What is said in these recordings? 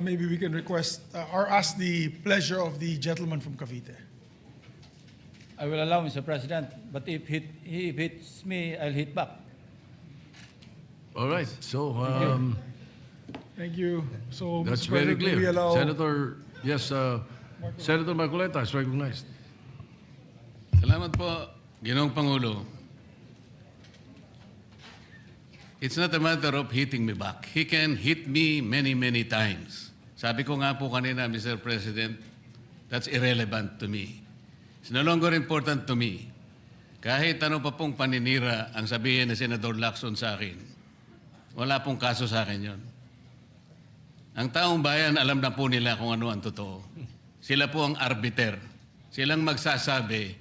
Maybe we can request or ask the pleasure of the gentleman from Cavite. I will allow, Mr. President, but if he hits me, I'll hit back. All right. So Thank you. So, that's Mr. very President, we clear. allow... Senator, yes, Senator Marcoleta is recognized. Salamat po, Ginoong Pangulo. It's not a matter of hitting me back. He can hit me many, many times. Sabi ko nga po kanina, Mr. President, that's irrelevant to me. It's no longer important to me. Kahit ano pa pong paninira ang sabihin ni Senador Lacson sa akin, wala pong kaso sa akin yon. Ang taong bayan, alam na po nila kung ano ang totoo. Sila po ang arbiter. Silang magsasabi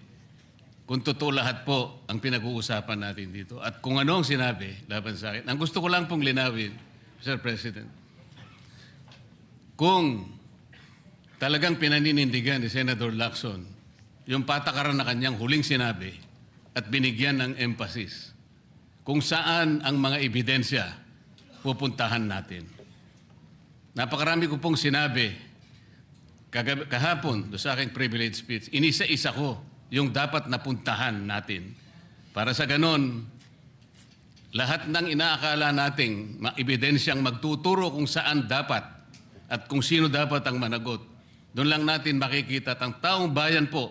kung totoo lahat po ang pinag-uusapan natin dito. At kung ano ang sinabi laban sa akin. Ang gusto ko lang pong linawin, Mr. President, kung talagang pinaninindigan ni Senator Lacson yung patakaran na kanyang huling sinabi at binigyan ng emphasis kung saan ang mga ebidensya pupuntahan natin. Napakarami ko pong sinabi kahapon doon sa aking privilege speech, inisa-isa ko yung dapat napuntahan natin. Para sa ganon, lahat ng inaakala nating ebidensyang magtuturo kung saan dapat at kung sino dapat ang managot, doon lang natin makikita at ang taong bayan po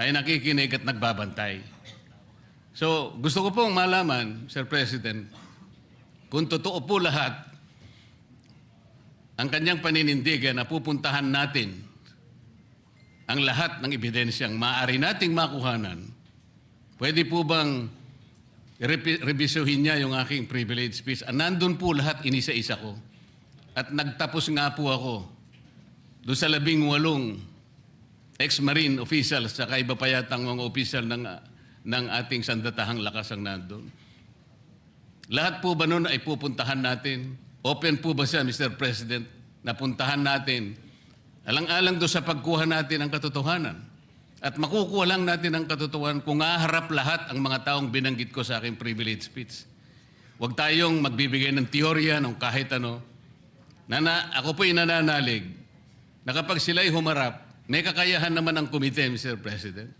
ay nakikinig at nagbabantay. So, gusto ko pong malaman, Sir President, kung totoo po lahat ang kanyang paninindigan na pupuntahan natin ang lahat ng ebidensyang maaari nating makuhanan, pwede po bang revisyuhin niya yung aking privilege speech? Nandun po lahat, inisa-isa ko. At nagtapos nga po ako doon sa 18 ex-marine officials at iba pa yatang mga official ng ating sandatahang lakas ang nandun. Lahat po ba nun ay pupuntahan natin? Open po ba siya, Mr. President, na puntahan natin? Alang-alang doon sa pagkuha natin ng katotohanan. At makukuha lang natin ang katotohanan kung haharap lahat ang mga taong binanggit ko sa aking privilege speech. Huwag tayong magbibigay ng teorya ng kahit ano. Ako po nananalig na kapag sila'y humarap, may kakayahan naman ang komite, Mr. President.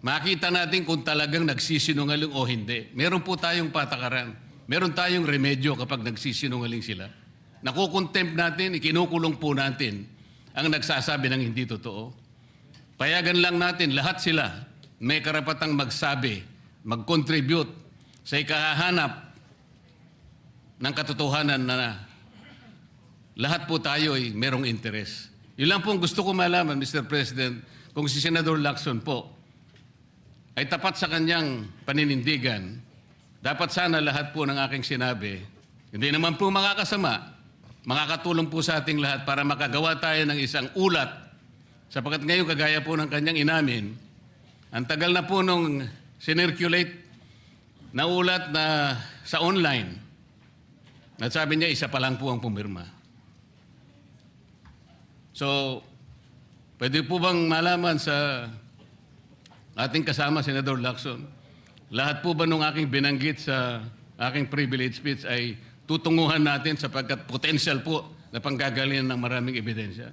Makita natin kung talagang nagsisinungaling o hindi. Meron po tayong patakaran. Meron tayong remedyo kapag nagsisinungaling sila. Nakukontempt natin, ikinukulong po natin ang nagsasabi ng hindi totoo. Payagan lang natin, lahat sila may karapatang magsabi, mag-contribute sa ikahahanap ng katotohanan na lahat po tayo ay merong interes. Yun lang po gusto ko malaman, Mr. President, kung si Senador Lacson po ay tapat sa kanyang paninindigan, dapat sana lahat po ng aking sinabi, hindi naman po makakasama, makakatulong po sa ating lahat para makagawa tayo ng isang ulat. Sapagkat ngayon, kagaya po ng kanyang inamin, ang tagal na po nung sinirculate na ulat na sa online, at sabi niya, isa pa lang po ang pumirma. So, pwede po bang malaman sa ating kasama, Senador Lacson, lahat po ba nung aking binanggit sa aking privilege speech ay tutunguhan natin sapagkat potential po na panggagalingan ng maraming ebidensya?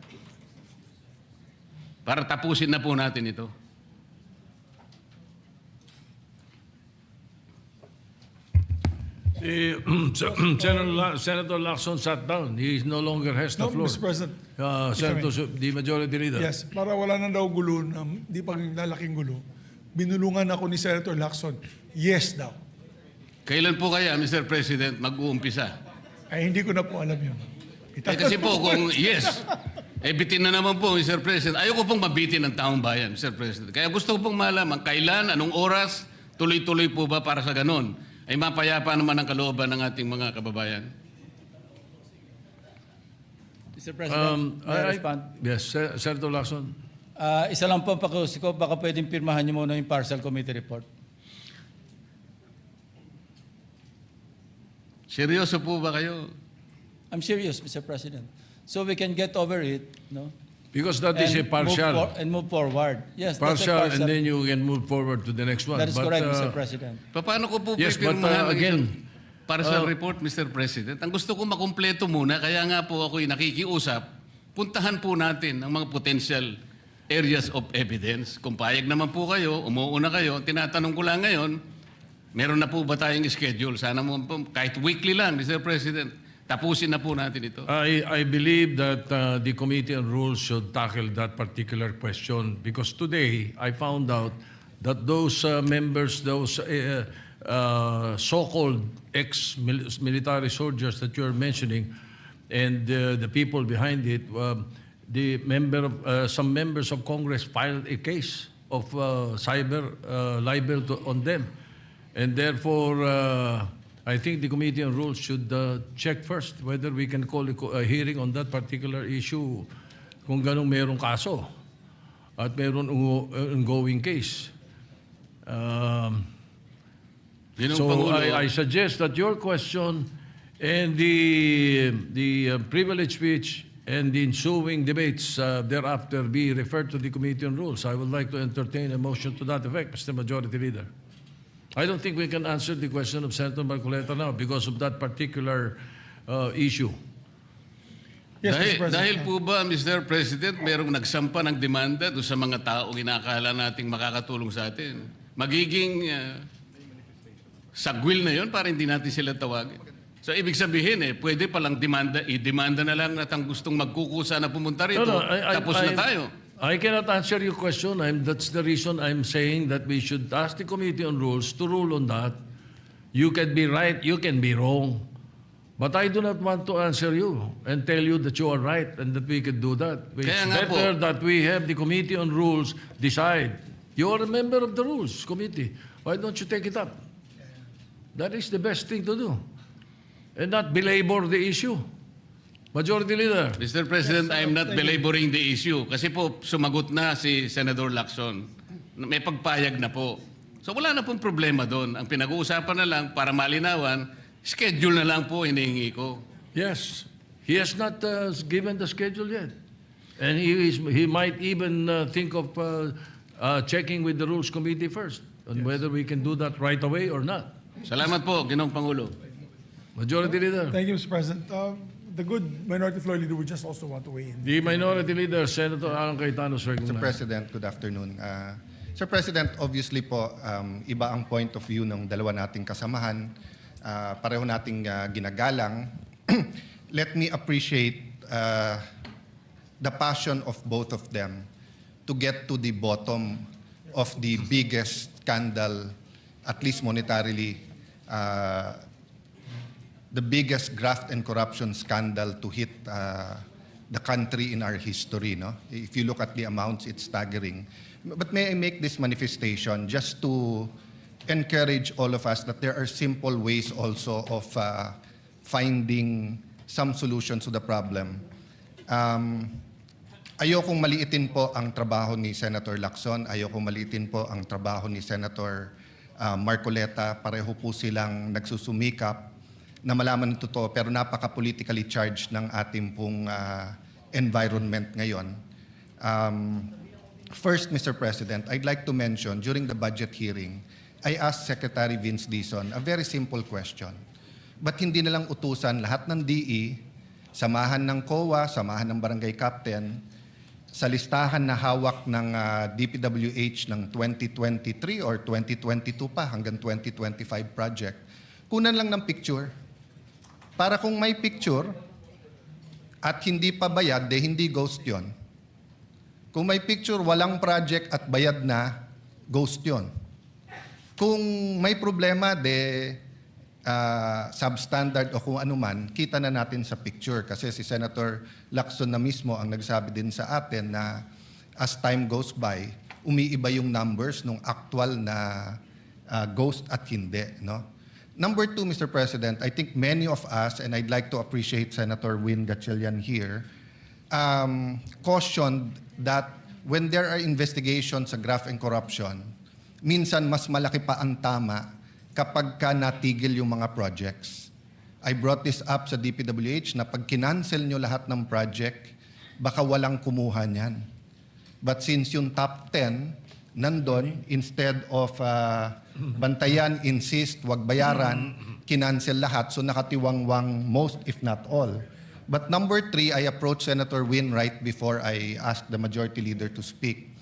Para tapusin na po natin ito. Senator Lacson sat down. He no longer has the No, floor. Mr. President. Senator, the majority leader. Yes, para wala na daw gulo, di pang lalaking gulo, binulungan ako ni Senator Lacson. Yes daw. Kailan po kaya, Mr. President, mag-uumpisa? Ay, hindi ko na po alam yun. Kasi po, kung yes, bitin na naman po, Mr. President. Ayoko pong mabitin ng taong bayan, Mr. President. Kaya gusto ko pong malaman, kailan, anong oras, tuloy-tuloy po ba para sa ganon? Ay mapayapa naman ang kalooban ng ating mga kababayan. Mr. President, may I respond? Yes, Senator Lacson. Isa lang po ang pakiusap ko, baka pwedeng pirmahan niyo muna yung partial committee report. Seryoso po ba kayo? I'm serious, Mr. President. So we can get over it, no? Because that is a partial. And move forward. Yes, that's a Partial, and then you can move forward to the next one. That is correct, Mr. President. Paano ko po Yes, but pipirmahan ang again, para sa report, Mr. President. Ang gusto ko makumpleto muna, kaya nga po ako'y nakikiusap, puntahan po natin ang mga potential areas of evidence. Kung payag naman po kayo, umuuna kayo, tinatanong ko lang ngayon, meron na po ba tayong schedule? Sana mo po, kahit weekly lang, Mr. President, tapusin na po natin ito. I believe that the Committee on Rules should tackle that particular question because today I found out that those members, those so-called ex-military soldiers that you're mentioning and the people behind it, some members of Congress filed a case of cyber libel on them. And therefore, I think the Committee on Rules should check first whether we can call a hearing on that particular issue kung ganong merong kaso at meron ongoing case. Ginong So Pangulo, I suggest that your question and the privilege speech and the ensuing debates thereafter be referred to the Committee on Rules. I would like to entertain a motion to that effect, Mr. Majority Leader. I don't think we can answer the question of Senator Marcoleta now because of that particular issue. Yes, Mr. President. dahil po ba, Mr. President, merong nagsampa ng demanda doon sa mga taong inakala nating makakatulong sa atin? Magiging sagwil na yon para hindi natin sila tawagin. So, ibig sabihin pwede palang i-demanda na lang at ang gustong magkukusa na pumunta rito, tapos na tayo. I cannot answer your question. That's the reason I'm saying that we should ask the Committee on Rules to rule on that. You can be right, you can be wrong. But I do not want to answer you and tell you that you are right and that we can do that. It's Kaya nga better po. that we have the Committee on Rules decide. You are a member of the Rules Committee. Why don't you take it up? That is the best thing to do. And not belabor the issue. Majority Leader. Mr. President, I'm not belaboring the issue kasi po sumagot na si Senator Lacson. May pagpayag na po. So wala na pong problema doon. Ang pinag-uusapan na lang para malinawan, schedule na lang po hinihingi ko. Yes. He has not given the schedule yet. And he might even think of checking with the Rules Committee first on whether we can do that right away or not. Salamat po, Ginoong Pangulo. Majority Leader. Thank you, Mr. President. The good Minority Floor Leader would just also want to weigh in. The Minority Leader, Senator Alan Cayetano, is Mr. recognized. President, good afternoon. Sir President, obviously po, iba ang point of view ng dalawa nating kasamahan. Pareho nating ginagalang. Let me appreciate the passion of both of them to get to the bottom of the biggest scandal, at least monetarily, the biggest graft and corruption scandal to hit the country in our history. No? If you look at the amounts, it's staggering. But may I make this manifestation just to encourage all of us that there are simple ways also of finding some solutions to the problem. Ayokong maliitin po ang trabaho ni Senator Lacson. Ayokong maliitin po ang trabaho ni Senator Marcoleta. Pareho po silang nagsusumikap na malaman ng totoo pero napaka-politically charged ng ating pong environment ngayon. First, Mr. President, I'd like to mention during the budget hearing, I asked Secretary Vince Dizon a very simple question. Ba't hindi nalang utusan lahat ng DE, samahan ng COA, samahan ng barangay captain, sa listahan na hawak ng DPWH ng 2023 or 2022 pa hanggang 2025 project, kunan lang ng picture. Para kung may picture at hindi pa bayad, hindi ghost yon. Kung may picture, walang project at bayad na, ghost yon. Kung may problema, substandard o kung ano man, kita na natin sa picture. Kasi si Senator Lacson na mismo ang nagsabi din sa atin na as time goes by, umiiba yung numbers ng actual na ghost at hindi. No? Number two, Mr. President, I think many of us, and I'd like to appreciate Senator Win Gatchalian here, cautioned that when there are investigations sa graft and corruption, minsan mas malaki pa ang tama kapag ka natigil yung mga projects. I brought this up sa DPWH na pag kinancel nyo lahat ng project, baka walang kumuha niyan. But since yung top 10 nandun, instead of bantayan, insist, wag bayaran, kinancel lahat, so nakatiwangwang most if not all. But number 3, I approached Senator Win right before I asked the majority leader to speak.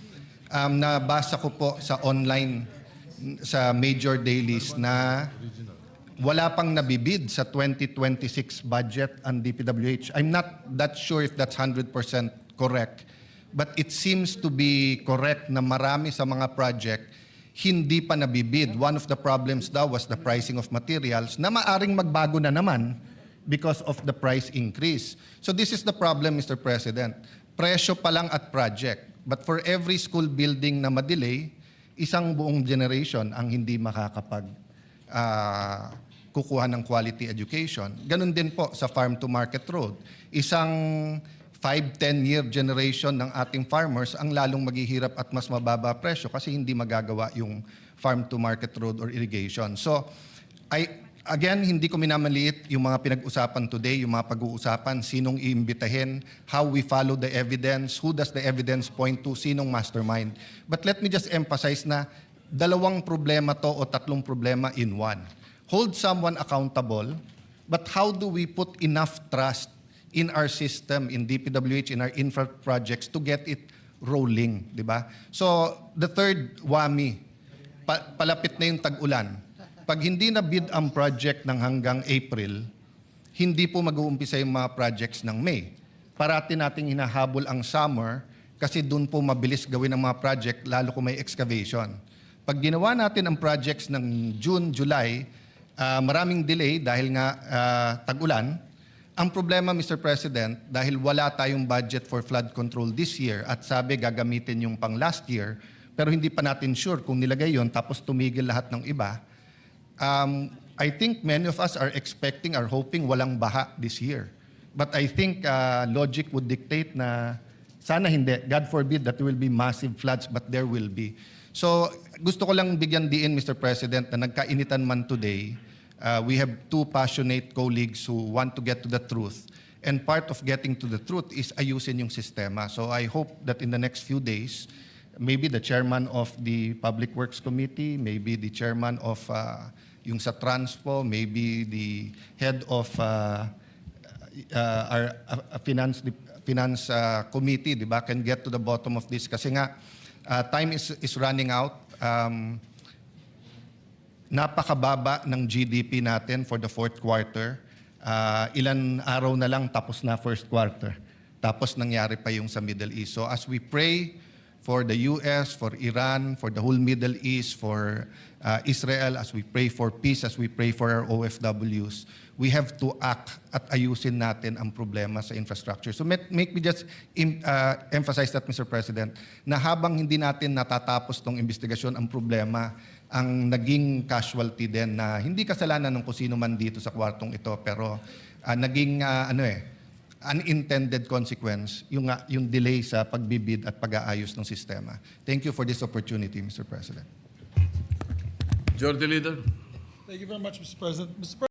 Nabasa ko po sa online, sa major dailies na wala pang nabibid sa 2026 budget ang DPWH. I'm not that sure if that's 100% correct, but it seems to be correct na marami sa mga project hindi pa nabibid. One of the problems daw was the pricing of materials na maaring magbago na naman because of the price increase. So this is the problem, Mr. President. Presyo pa lang at project. But for every school building na madelay, isang buong generation ang hindi makakapag kukuha ng quality education. Ganun din po sa farm to market road. Isang 5-10 year generation ng ating farmers ang lalong maghihirap at mas mababa presyo kasi hindi magagawa yung farm to market road or irrigation. So, again, hindi ko minamaliit yung mga pinag-usapan today, yung mga pag-uusapan, sinong iimbitahin, how we follow the evidence, who does the evidence point to, sinong mastermind. But let me just emphasize na 2 problema to o 3 problema in one. Hold someone accountable, but how do we put enough trust in our system, in DPWH, in our infra projects to get it rolling, di ba? So, the third whammy, palapit na yung tag-ulan. Pag hindi na bid ang project ng hanggang April, hindi po mag-uumpisa yung mga projects ng May. Parati nating hinahabol ang summer kasi doon po mabilis gawin ang mga project lalo kung may excavation. Pag ginawa natin ang projects ng June, July, maraming delay dahil nga tag-ulan. Ang problema, Mr. President, dahil wala tayong budget for flood control this year at sabi gagamitin yung pang last year, pero hindi pa natin sure kung nilagay yon tapos tumigil lahat ng iba, I think many of us are expecting, are hoping walang baha this year. But I think logic would dictate na sana hindi. God forbid that there will be massive floods, but there will be. So gusto ko lang bigyan diin, Mr. President, na nagkainitan man today, we have 2 passionate colleagues who want to get to the truth. And part of getting to the truth is ayusin yung sistema. So I hope that in the next few days, maybe the chairman of the Public Works Committee, maybe the chairman of yung sa Transpo, maybe the head of our finance committee, di ba, can get to the bottom of this. Kasi nga, time is running out. Napakababa ng GDP natin for the 4th quarter. Ilan araw na lang tapos na 1st quarter. Tapos nangyari pa yung sa Middle East. So as we pray for the US, for Iran, for the whole Middle East, for Israel, as we pray for peace, as we pray for our OFWs, we have to act at ayusin natin ang problema sa infrastructure. So make me just emphasize that, Mr. President, na habang hindi natin natatapos tong investigasyon, ang problema, ang naging casualty din na hindi kasalanan ng kung sino man dito sa kwartong ito, pero naging unintended consequence, yung delay sa pagbibid at pag-aayos ng sistema. Thank you for this opportunity, Mr. President. Majority Leader. Thank you very much, Mr. President. Mr.